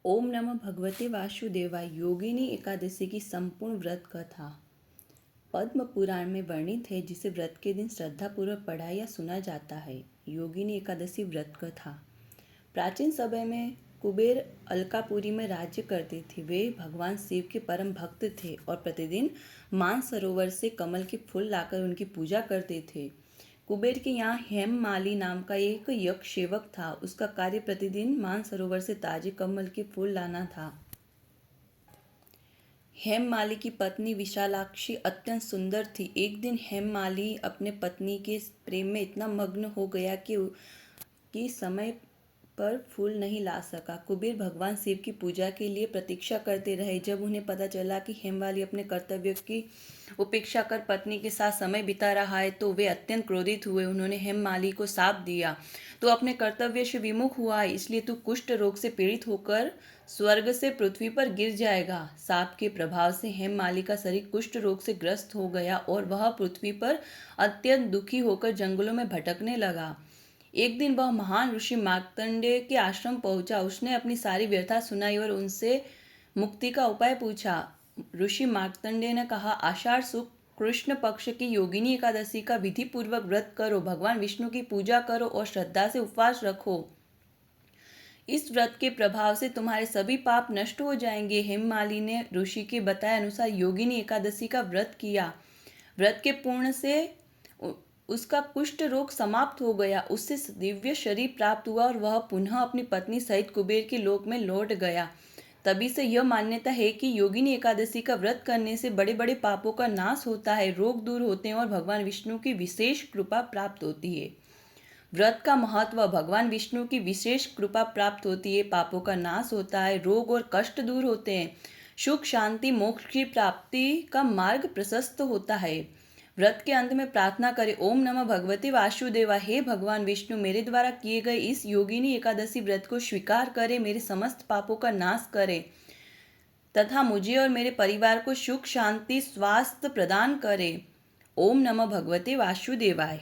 ओम नमः भगवते वासुदेवाय। योगिनी एकादशी की संपूर्ण व्रत कथा पद्म पुराण में वर्णित है, जिसे व्रत के दिन श्रद्धापूर्वक पढ़ा या सुना जाता है। योगिनी एकादशी व्रत कथा। प्राचीन समय में कुबेर अलकापुरी में राज्य करते थे। वे भगवान शिव के परम भक्त थे और प्रतिदिन मानसरोवर से कमल के फूल लाकर उनकी पूजा करते थे। कुबेर के यहाँ हेममाली नाम का एक यक्ष सेवक था। उसका कार्य प्रतिदिन मानसरोवर से ताजे कमल के फूल लाना था। हेममाली की पत्नी विशालाक्षी अत्यंत सुंदर थी। एक दिन हेममाली अपने पत्नी के प्रेम में इतना मग्न हो गया कि समय पर फूल नहीं ला सका। कुबेर भगवान शिव की पूजा के लिए प्रतीक्षा करते रहे। जब उन्हें पता चला कि हेममाली अपने कर्तव्य की उपेक्षा कर पत्नी के साथ समय बिता रहा है, तो वे अत्यंत क्रोधित हुए। उन्होंने हेममाली को शाप दिया, तो अपने कर्तव्य से विमुख हुआ है, इसलिए तू कुष्ठ रोग से पीड़ित होकर स्वर्ग से पृथ्वी पर गिर जाएगा। शाप के प्रभाव से हेममाली का शरीर कुष्ठ रोग से ग्रस्त हो गया और वह पृथ्वी पर अत्यंत दुखी होकर जंगलों में भटकने लगा। एक दिन वह महान ऋषि मार्कंडेय के आश्रम पहुंचा। उसने अपनी सारी व्यथा सुनाई और उनसे मुक्ति का उपाय पूछा। ऋषि मार्कंडेय ने कहा, आषाढ़ शुक्ल कृष्ण पक्ष की योगिनी एकादशी का विधि पूर्वक व्रत करो, भगवान विष्णु की पूजा करो और श्रद्धा से उपवास रखो। इस व्रत के प्रभाव से तुम्हारे सभी पाप नष्ट हो जाएंगे। हेममाली ने ऋषि के बताए अनुसार योगिनी एकादशी का व्रत किया। व्रत के पूर्ण से उसका कुष्ठ रोग समाप्त हो गया। उससे दिव्य शरीर प्राप्त हुआ और वह पुनः अपनी पत्नी सहित कुबेर के लोक में लौट गया। तभी से यह मान्यता है कि योगिनी एकादशी का व्रत करने से बड़े बड़े पापों का नाश होता है, रोग दूर होते हैं और भगवान विष्णु की विशेष कृपा प्राप्त होती है। व्रत का महत्व। भगवान विष्णु की विशेष कृपा प्राप्त होती है, पापों का नाश होता है, रोग और कष्ट दूर होते हैं, सुख शांति मोक्ष की प्राप्ति का मार्ग प्रशस्त होता है। व्रत के अंत में प्रार्थना करें, ओम नमः भगवते वासुदेवा। हे भगवान विष्णु, मेरे द्वारा किए गए इस योगिनी एकादशी व्रत को स्वीकार करें, मेरे समस्त पापों का नाश करें तथा मुझे और मेरे परिवार को सुख शांति स्वास्थ्य प्रदान करें। ओम नमः भगवते वासुदेवाय।